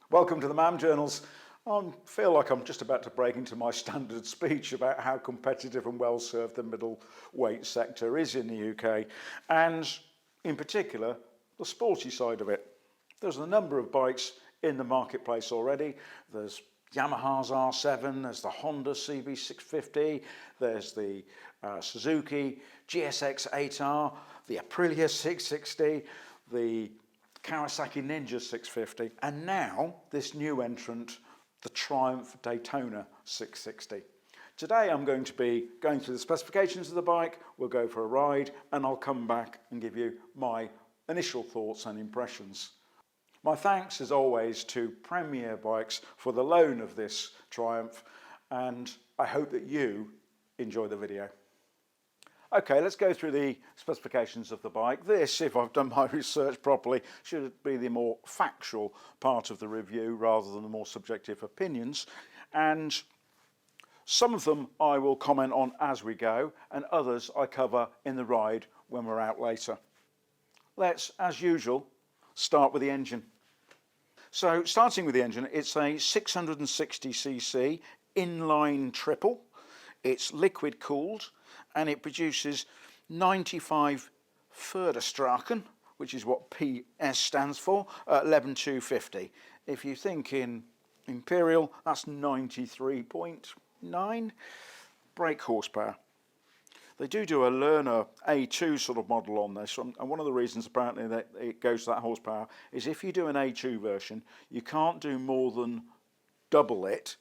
Welcome to the MAM Journals. I feel like I'm just about to break into my standard speech about how competitive and well served the middleweight sector is in the UK, and in particular the sporty side of it. There's a number of bikes in the marketplace already. There's Yamaha's R7, there's the Honda CB650, there's the Suzuki GSX 8R, the Aprilia 660, the Kawasaki Ninja 650, and now this new entrant, the Triumph Daytona 660. Today I'm going to be going through the specifications of the bike, we'll go for a ride, and I'll come back and give you my initial thoughts and impressions. My thanks as always to Premier Bikes for the loan of this Triumph, and I hope that you enjoy the video. Okay, let's go through the specifications of the bike. This, if I've done my research properly, should be the more factual part of the review rather than the more subjective opinions. And some of them I will comment on as we go, and others I cover in the ride when we're out later. Let's, as usual, start with the engine. So starting with the engine, it's a 660cc inline triple. It's liquid cooled, and it produces 95 Förderstärken, which is what PS stands for, 11,250. If you think in imperial, that's 93.9 brake horsepower. They do a Lerner A2 sort of model on this, and one of the reasons apparently that it goes to that horsepower is if you do an A2 version, you can't do more than double it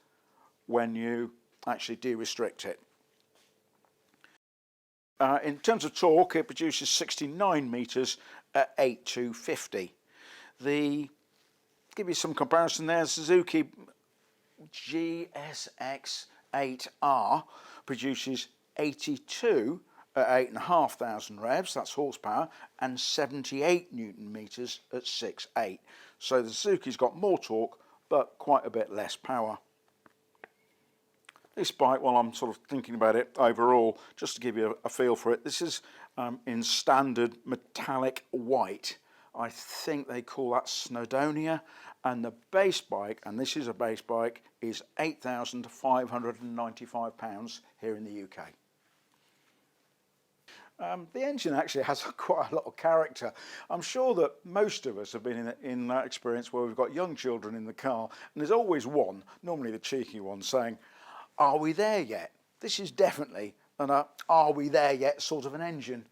when you actually de-restrict it. In terms of torque, it produces 69 metres at 8,250. Give you some comparison there, Suzuki GSX 8R produces 82 at 8,500 revs, that's horsepower, and 78 newton metres at 6.8. So the Suzuki's got more torque, but quite a bit less power. This bike, while I'm sort of thinking about it overall, just to give you a feel for it, this is in standard metallic white. I think they call that Snowdonia, and the base bike, and this is a base bike, is £8,595 here in the UK. The engine actually has quite a lot of character. I'm sure that most of us have been in that experience where we've got young children in the car, and there's always one, normally the cheeky one, saying, "Are we there yet?" This is definitely an "are we there yet" sort of an engine.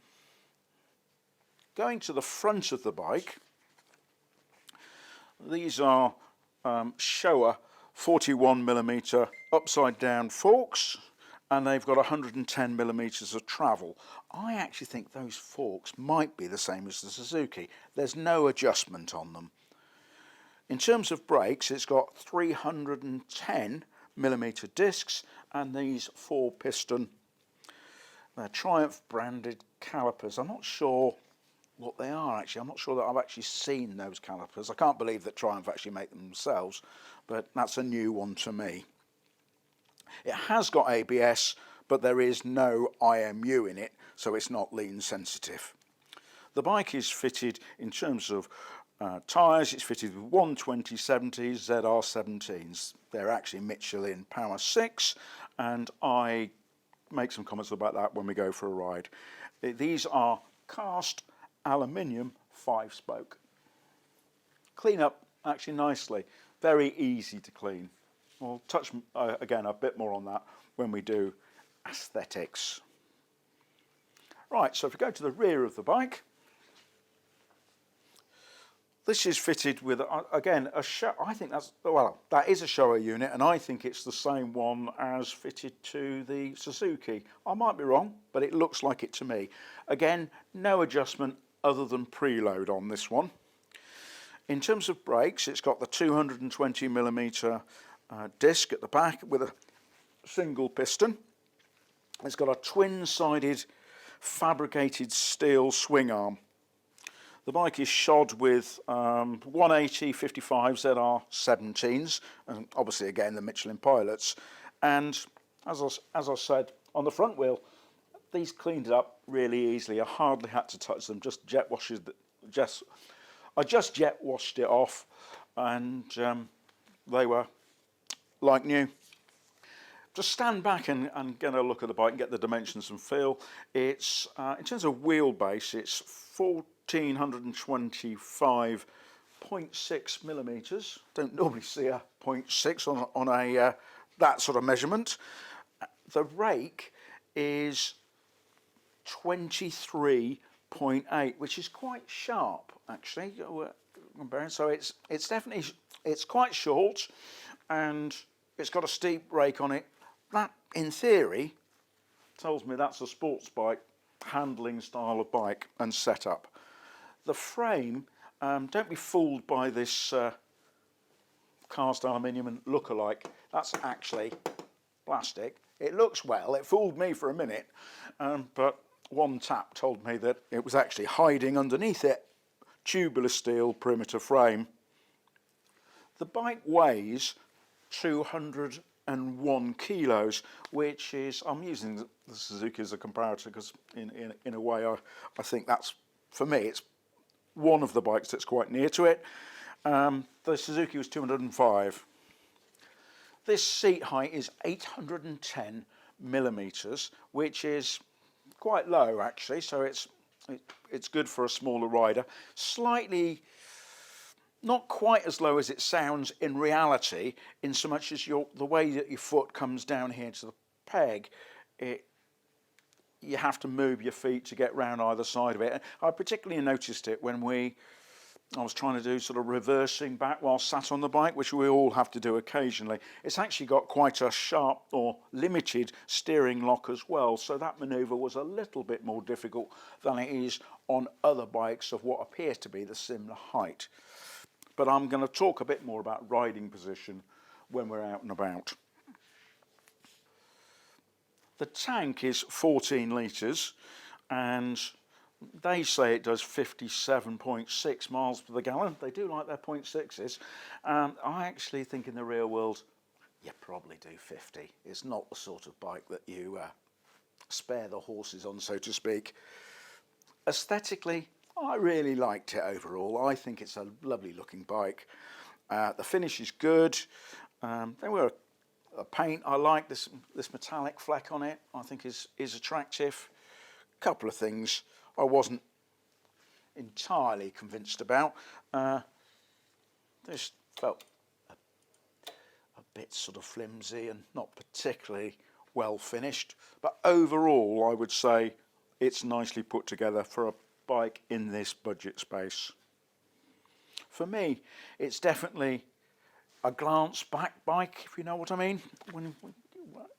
Going to the front of the bike, these are Showa 41mm upside down forks, and they've got 110mm of travel. I actually think those forks might be the same as the Suzuki. There's no adjustment on them. In terms of brakes, it's got 310mm discs and these 4-piston Triumph branded calipers. I'm not sure what they are actually. I'm not sure that I've actually seen those calipers. I can't believe that Triumph actually make them themselves, but that's a new one to me. It has got ABS, but there is no IMU in it, so it's not lean sensitive. The bike is fitted, in terms of tyres, it's fitted with 120/70 ZR17s. They're actually Michelin Power 6, and I make some comments about that when we go for a ride. These are cast aluminium 5-spoke. Clean up actually nicely, very easy to clean. We'll touch again a bit more on that when we do aesthetics. Right, so if we go to the rear of the bike, this is fitted with, again, I think that is a Showa unit, and I think it's the same one as fitted to the Suzuki. I might be wrong, but it looks like it to me. Again, no adjustment other than preload on this one. In terms of brakes, it's got the 220mm disc at the back with a single piston. It's got a twin-sided fabricated steel swing arm. The bike is shod with 180/55 ZR17s, and obviously again the Michelin pilots. And as I said, on the front wheel, these cleaned it up really easily. I hardly had to touch them. I just jet washed it off, and they were like new. Just stand back and get a look at the bike and get the dimensions and feel. It's in terms of wheelbase, it's 1425.6 millimeters. Don't normally see a 0.6 on a that sort of measurement. The rake is 23.8, which is quite sharp actually. So it's definitely, it's quite short, and it's got a steep rake on it. That, in theory, tells me that's a sports bike handling style of bike and setup. The frame, don't be fooled by this cast aluminium and look-alike. That's actually plastic. It looks well. It fooled me for a minute, but one tap told me that it was actually hiding underneath it. Tubular steel perimeter frame. The bike weighs 201 kilos, which is, I'm using the Suzuki as a comparator because in a way I think that's, for me, it's one of the bikes that's quite near to it. The Suzuki was 205. This seat height is 810 millimeters, which is quite low actually, so it's good for a smaller rider. Slightly, not quite as low as it sounds in reality, in so much as the way that your foot comes down here to the peg, you have to move your feet to get round either side of it. I particularly noticed it when I was trying to do sort of reversing back while sat on the bike, which we all have to do occasionally. It's actually got quite a sharp or limited steering lock as well, so that manoeuvre was a little bit more difficult than it is on other bikes of what appears to be the similar height. But I'm going to talk a bit more about riding position when we're out and about. The tank is 14 litres, and they say it does 57.6 miles per gallon. They do like their 0.6s. I actually think in the real world, you probably do 50. It's not the sort of bike that you spare the horses on, so to speak. Aesthetically, I really liked it overall. I think it's a lovely looking bike. The finish is good. They were a paint. I like this metallic fleck on it. I think is attractive. Couple of things I wasn't entirely convinced about. This felt a bit sort of flimsy and not particularly well finished, but overall I would say it's nicely put together for a bike in this budget space. For me, it's definitely a glance back bike, if you know what I mean.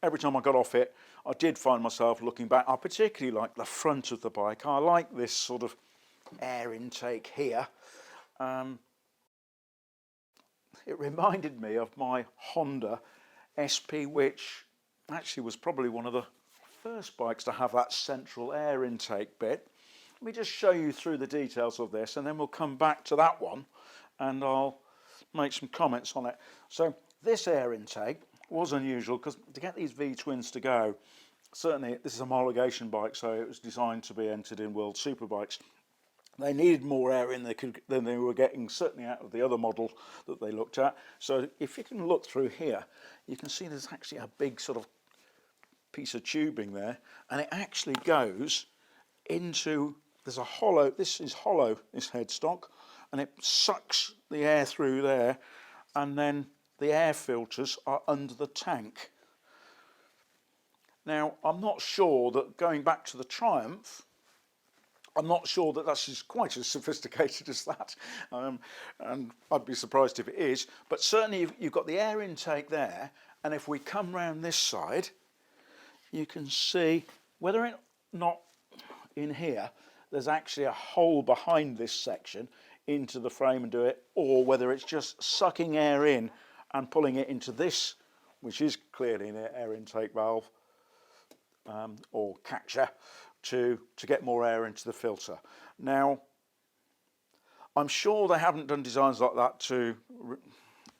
Every time I got off it, I did find myself looking back. I particularly like the front of the bike. I like this sort of air intake here. It reminded me of my Honda SP, which actually was probably one of the first bikes to have that central air intake bit. Let me just show you through the details of this, and then we'll come back to that one and I'll make some comments on it. So this air intake was unusual because to get these V-twins to go, certainly this is a homologation bike, so it was designed to be entered in World Superbikes. They needed more air in than they were getting, certainly out of the other model that they looked at. So if you can look through here, you can see there's actually a big sort of piece of tubing there, and it actually goes into, there's a hollow, this is hollow, this headstock, and it sucks the air through there, and then the air filters are under the tank. Now, I'm not sure that, going back to the Triumph, I'm not sure that that's quite as sophisticated as that, and I'd be surprised if it is, but certainly you've got the air intake there, and if we come round this side, you can see whether or not in here there's actually a hole behind this section into the frame and do it, or whether it's just sucking air in and pulling it into this, which is clearly an air intake valve or catcher to get more air into the filter. Now, I'm sure they haven't done designs like that to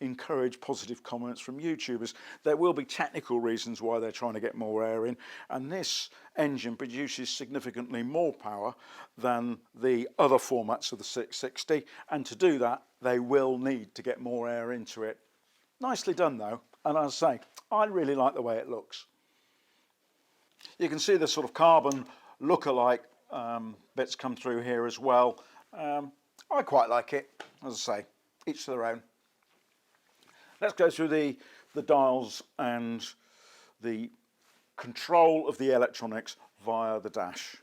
encourage positive comments from YouTubers. There will be technical reasons why they're trying to get more air in, and this engine produces significantly more power than the other formats of the 660, and to do that they will need to get more air into it. Nicely done though, and as I say, I really like the way it looks. You can see the sort of carbon look-alike bits come through here as well. I quite like it, as I say, each to their own. Let's go through the dials and the control of the electronics via the dash.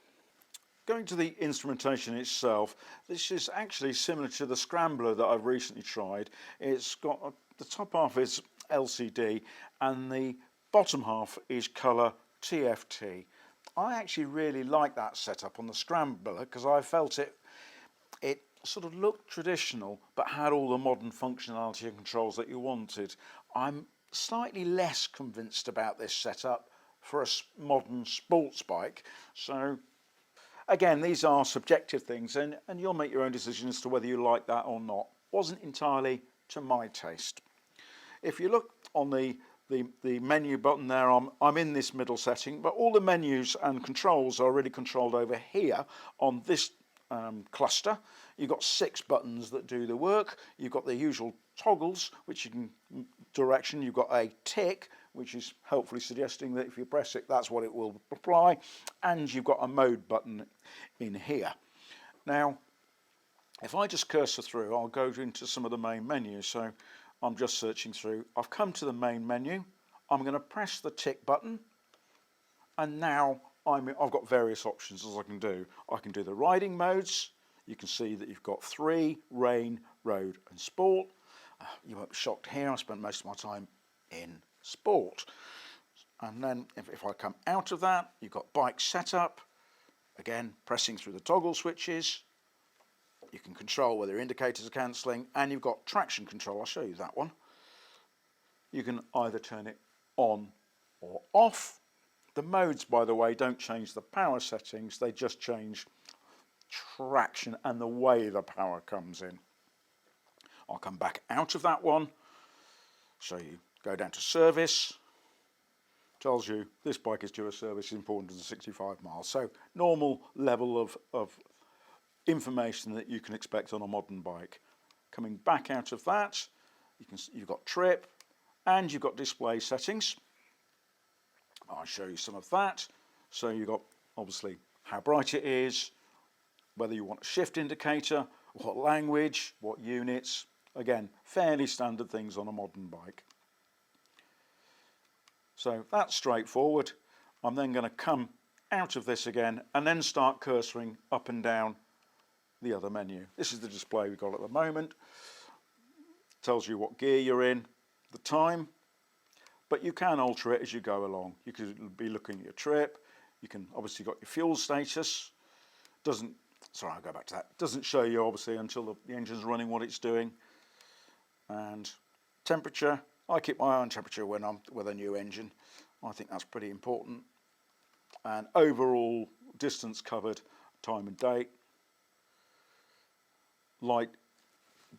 Going to the instrumentation itself, this is actually similar to the scrambler that I've recently tried. It's got the top half is LCD and the bottom half is colour TFT. I actually really like that setup on the scrambler because I felt it sort of looked traditional but had all the modern functionality and controls that you wanted. I'm slightly less convinced about this setup for a modern sports bike. So again, these are subjective things and you'll make your own decision as to whether you like that or not. Wasn't entirely to my taste. If you look on the menu button there, I'm in this middle setting, but all the menus and controls are really controlled over here on this cluster. You've got 6 buttons that do the work. You've got the usual toggles, which you can direction. You've got a tick, which is helpfully suggesting that if you press it, that's what it will apply. And you've got a mode button in here. Now, if I just cursor through, I'll go into some of the main menus. So I'm just searching through. I've come to the main menu. I'm going to press the tick button. And now I've got various options as I can do. I can do the riding modes. You can see that you've got 3, rain, road and sport. You won't be shocked here, I spent most of my time in sport. And then if I come out of that, you've got bike setup. Again, pressing through the toggle switches. You can control whether indicators are cancelling, and you've got traction control. I'll show you that one. You can either turn it on or off. The modes, by the way, don't change the power settings, they just change traction and the way the power comes in. I'll come back out of that one. So you go down to service. Tells you this bike is due a service in 465 miles. So normal level of information that you can expect on a modern bike. Coming back out of that, you've got trip and you've got display settings. I'll show you some of that. So you've got obviously how bright it is, whether you want a shift indicator, what language, what units. Again, fairly standard things on a modern bike. So that's straightforward. I'm then going to come out of this again and then start cursoring up and down the other menu. This is the display we've got at the moment. Tells you what gear you're in, the time, but you can alter it as you go along. You could be looking at your trip. You can obviously got your fuel status. I'll go back to that. Doesn't show you obviously until the engine's running what it's doing. And temperature, I keep my eye on temperature when I'm with a new engine. I think that's pretty important. And overall distance covered, time and date. Light,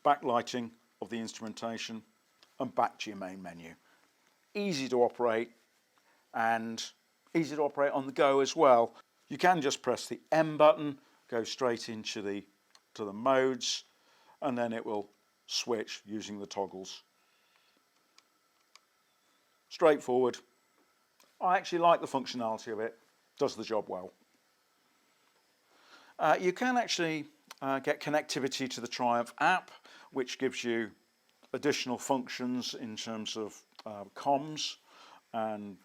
backlighting of the instrumentation, and back to your main menu. Easy to operate and easy to operate on the go as well. You can just press the M button, go straight into the modes, and then it will switch using the toggles. Straightforward. I actually like the functionality of it. Does the job well. You can actually get connectivity to the Triumph app, which gives you additional functions in terms of comms and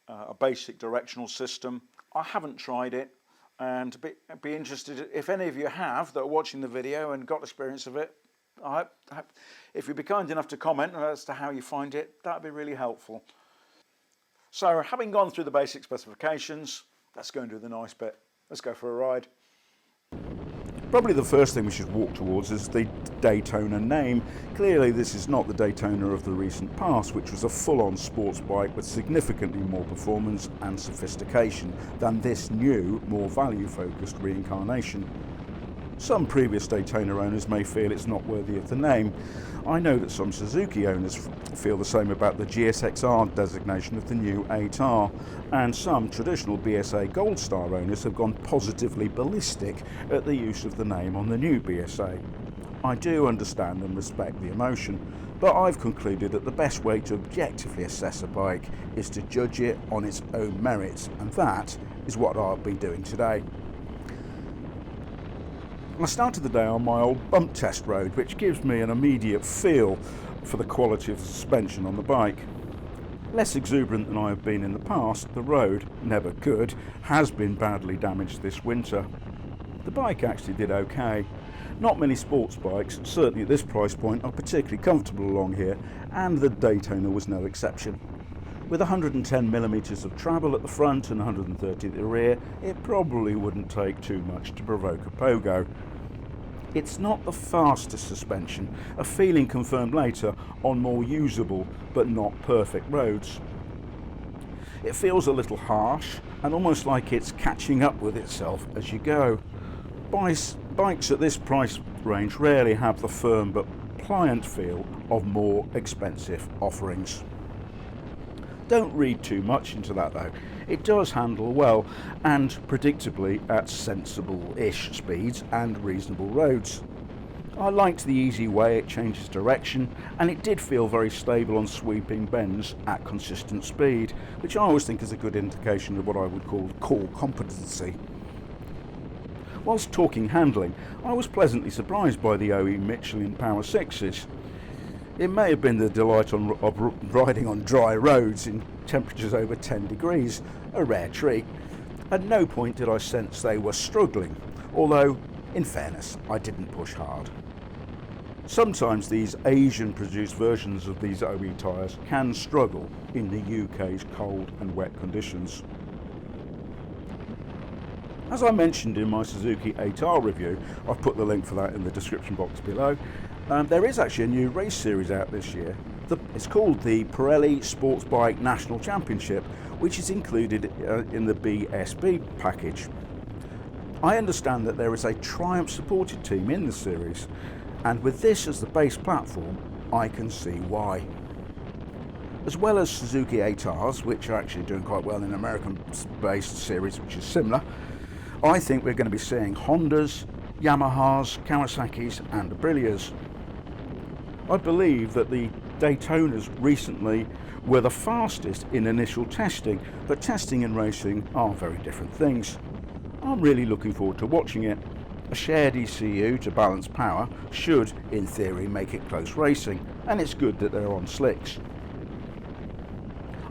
a basic directional system. I haven't tried it, and be interested if any of you have that are watching the video and got experience of it. If you'd be kind enough to comment as to how you find it, that'd be really helpful. So having gone through the basic specifications, let's go and do the nice bit. Let's go for a ride. Probably the first thing we should walk towards is the Daytona name. Clearly this is not the Daytona of the recent past, which was a full-on sports bike with significantly more performance and sophistication than this new, more value-focused reincarnation. Some previous Daytona owners may feel it's not worthy of the name. I know that some Suzuki owners feel the same about the GSXR designation of the new 8R, and some traditional BSA Gold Star owners have gone positively ballistic at the use of the name on the new BSA. I do understand and respect the emotion, but I've concluded that the best way to objectively assess a bike is to judge it on its own merits, and that is what I'll be doing today. I started the day on my old bump test road, which gives me an immediate feel for the quality of the suspension on the bike. Less exuberant than I have been in the past, the road, never good, has been badly damaged this winter. The bike actually did okay. Not many sports bikes, certainly at this price point, are particularly comfortable along here, and the Daytona was no exception. With 110mm of travel at the front and 130 at the rear, it probably wouldn't take too much to provoke a pogo. It's not the fastest suspension, a feeling confirmed later on more usable but not perfect roads. It feels a little harsh and almost like it's catching up with itself as you go. Bikes at this price range rarely have the firm but pliant feel of more expensive offerings. Don't read too much into that though. It does handle well and predictably at sensible-ish speeds and reasonable roads. I liked the easy way it changes direction, and it did feel very stable on sweeping bends at consistent speed, which I always think is a good indication of what I would call core competency. Whilst talking handling, I was pleasantly surprised by the OE Michelin Power 6s. It may have been the delight of riding on dry roads in temperatures over 10 degrees, a rare treat. At no point did I sense they were struggling, although, in fairness, I didn't push hard. Sometimes these Asian-produced versions of these OE tyres can struggle in the UK's cold and wet conditions. As I mentioned in my Suzuki 8R review, I've put the link for that in the description box below, there is actually a new race series out this year. It's called the Pirelli Sports Bike National Championship, which is included in the BSB package. I understand that there is a Triumph supported team in the series, and with this as the base platform, I can see why. As well as Suzuki 8Rs, which are actually doing quite well in an American-based series which is similar, I think we're going to be seeing Hondas, Yamahas, Kawasaki's and Aprilias. I believe that the Daytonas recently were the fastest in initial testing, but testing and racing are very different things. I'm really looking forward to watching it. A shared ECU to balance power should, in theory, make it close racing, and it's good that they're on slicks.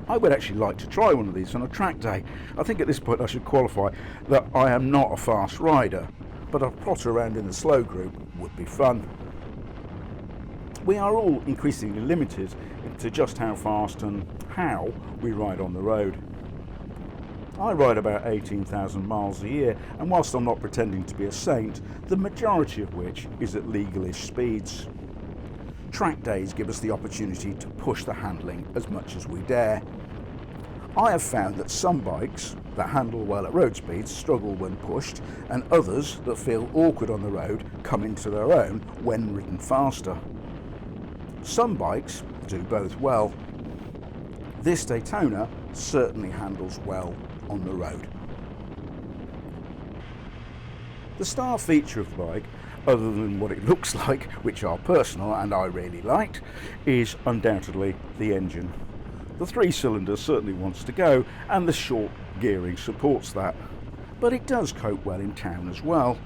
I would actually like to try one of these on a track day. I think at this point I should qualify that I am not a fast rider, but a potter around in the slow group would be fun. We are all increasingly limited to just how fast and how we ride on the road. I ride about 18,000 miles a year, and whilst I'm not pretending to be a saint, the majority of which is at legalish speeds. Track days give us the opportunity to push the handling as much as we dare. I have found that some bikes that handle well at road speeds struggle when pushed, and others that feel awkward on the road come into their own when ridden faster. Some bikes do both well. This Daytona certainly handles well on the road. The star feature of the bike, other than what it looks like, which are personal and I really liked, is undoubtedly the engine. The 3 cylinders certainly wants to go, and the short gearing supports that, but it does cope well in town as well.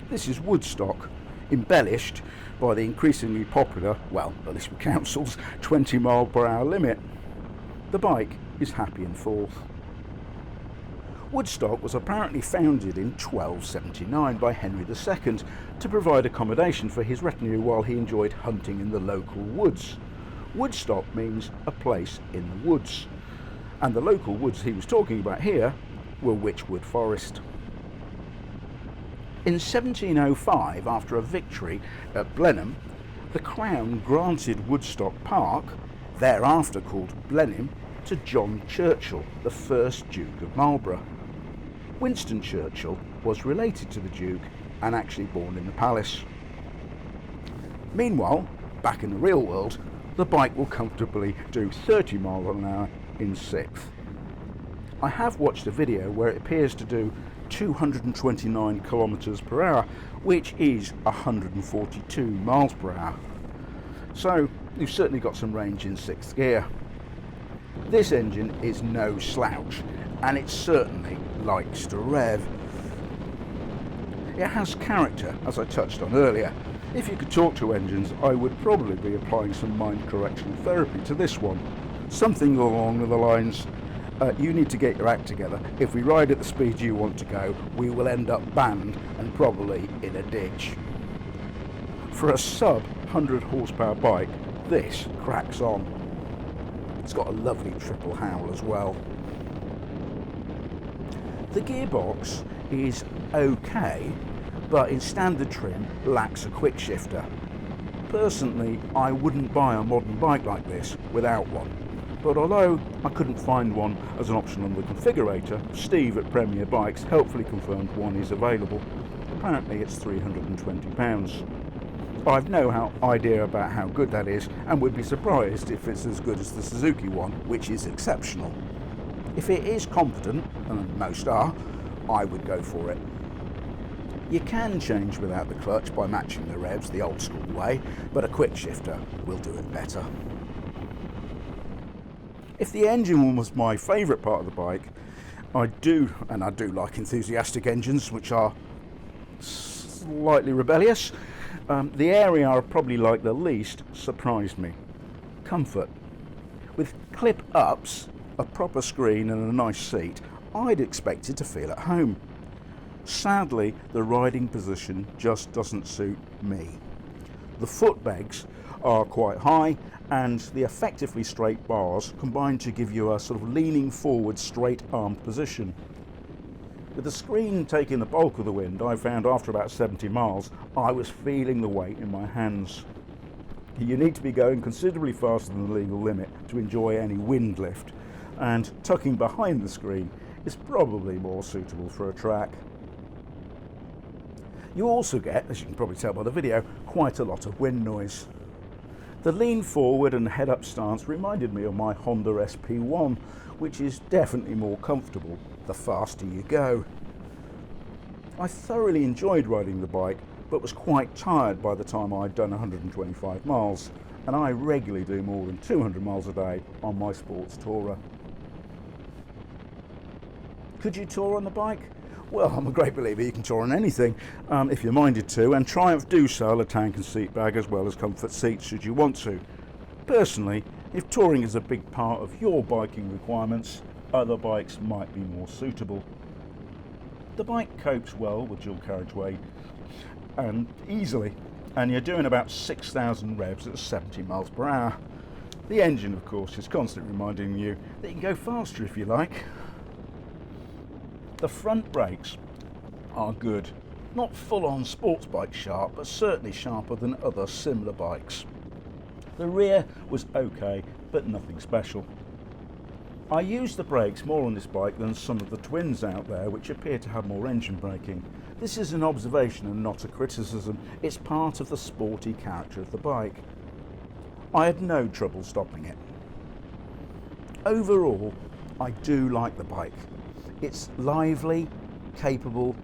This is Woodstock, embellished by the increasingly popular, well, at least with council's 20 mph limit. The bike is happy in 4th. Woodstock was apparently founded in 1279 by Henry II to provide accommodation for his retinue while he enjoyed hunting in the local woods. Woodstock means a place in the woods, and the local woods he was talking about here were Wychwood Forest. In 1705, after a victory at Blenheim, the Crown granted Woodstock Park, thereafter called Blenheim, to John Churchill, the 1st Duke of Marlborough. Winston Churchill was related to the Duke and actually born in the palace. Meanwhile, back in the real world, the bike will comfortably do 30 miles an hour in 6th. I have watched a video where it appears to do 229 kilometers per hour, which is 142 miles per hour. So you've certainly got some range in 6th gear. This engine is no slouch, and it certainly likes to rev. It has character, as I touched on earlier. If you could talk to engines, I would probably be applying some mind correction therapy to this one. Something along the lines, you need to get your act together. If we ride at the speed you want to go, we will end up banned and probably in a ditch. For a sub 100 horsepower bike, this cracks on. It's got a lovely triple howl as well. The gearbox is okay, but in standard trim lacks a quick shifter. Personally, I wouldn't buy a modern bike like this without one. But although I couldn't find one as an option on the configurator, Steve at Premier Bikes helpfully confirmed one is available. Apparently it's £320. I've no idea about how good that is, and would be surprised if it's as good as the Suzuki one, which is exceptional. If it is competent, and most are, I would go for it. You can change without the clutch by matching the revs the old school way, but a quick shifter will do it better. If the engine was my favourite part of the bike, I do like enthusiastic engines which are slightly rebellious. The area I probably like the least surprised me. Comfort. With clip-ups, a proper screen and a nice seat, I'd expected to feel at home. Sadly, the riding position just doesn't suit me. The foot pegs are quite high, and the effectively straight bars combine to give you a sort of leaning forward straight-armed position. With the screen taking the bulk of the wind, I found after about 70 miles, I was feeling the weight in my hands. You need to be going considerably faster than the legal limit to enjoy any wind lift, and tucking behind the screen is probably more suitable for a track. You also get, as you can probably tell by the video, quite a lot of wind noise. The lean forward and head up stance reminded me of my Honda SP1, which is definitely more comfortable the faster you go. I thoroughly enjoyed riding the bike, but was quite tired by the time I'd done 125 miles, and I regularly do more than 200 miles a day on my sports tourer. Could you tour on the bike? Well, I'm a great believer you can tour on anything if you're minded to, and Triumph do sell a tank and seat bag as well as comfort seats should you want to. Personally, if touring is a big part of your biking requirements, other bikes might be more suitable. The bike copes well with dual carriageway and easily, and you're doing about 6,000 revs at 70 miles per hour. The engine, of course, is constantly reminding you that you can go faster if you like. The front brakes are good. Not full-on sports bike sharp, but certainly sharper than other similar bikes. The rear was okay, but nothing special. I used the brakes more on this bike than some of the twins out there, which appear to have more engine braking. This is an observation and not a criticism. It's part of the sporty character of the bike. I had no trouble stopping it. Overall, I do like the bike. It's lively, capable,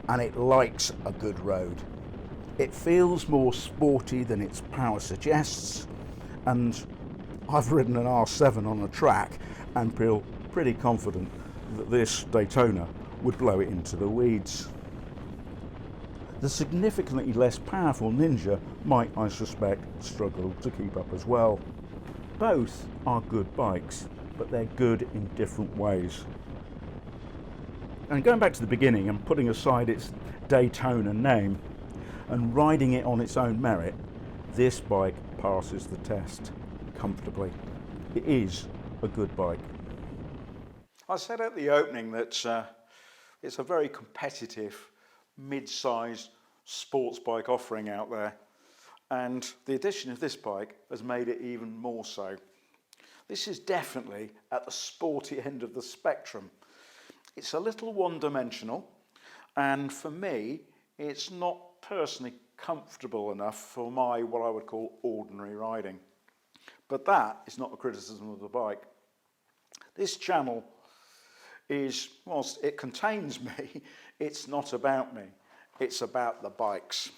and it likes a good road. It feels more sporty than its power suggests, and I've ridden an R7 on a track and feel pretty confident that this Daytona would blow it into the weeds. The significantly less powerful Ninja might, I suspect, struggle to keep up as well. Both are good bikes, but they're good in different ways. And going back to the beginning and putting aside its Daytona name and riding it on its own merit, this bike passes the test comfortably. It is a good bike. I said at the opening that it's a very competitive, mid-sized sports bike offering out there, and the addition of this bike has made it even more so. This is definitely at the sporty end of the spectrum. It's a little one-dimensional, and for me, it's not personally comfortable enough for my, what I would call, ordinary riding. But that is not a criticism of the bike. This channel is, whilst it contains me, it's not about me, it's about the bikes.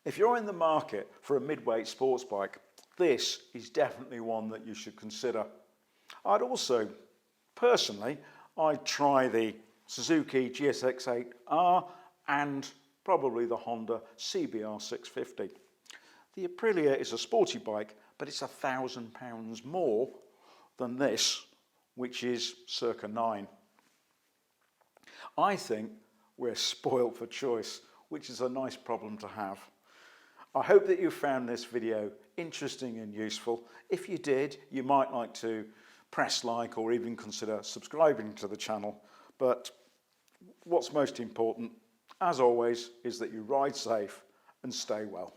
If you're in the market for a mid-weight sports bike, this is definitely one that you should consider. I'd also, personally, I'd try the Suzuki GSX-8R and probably the Honda CBR 650. The Aprilia is a sporty bike, but it's £1,000 more than this, which is circa 9. I think we're spoiled for choice, which is a nice problem to have. I hope that you found this video interesting and useful. If you did, you might like to press like or even consider subscribing to the channel. But what's most important, as always, is that you ride safe and stay well.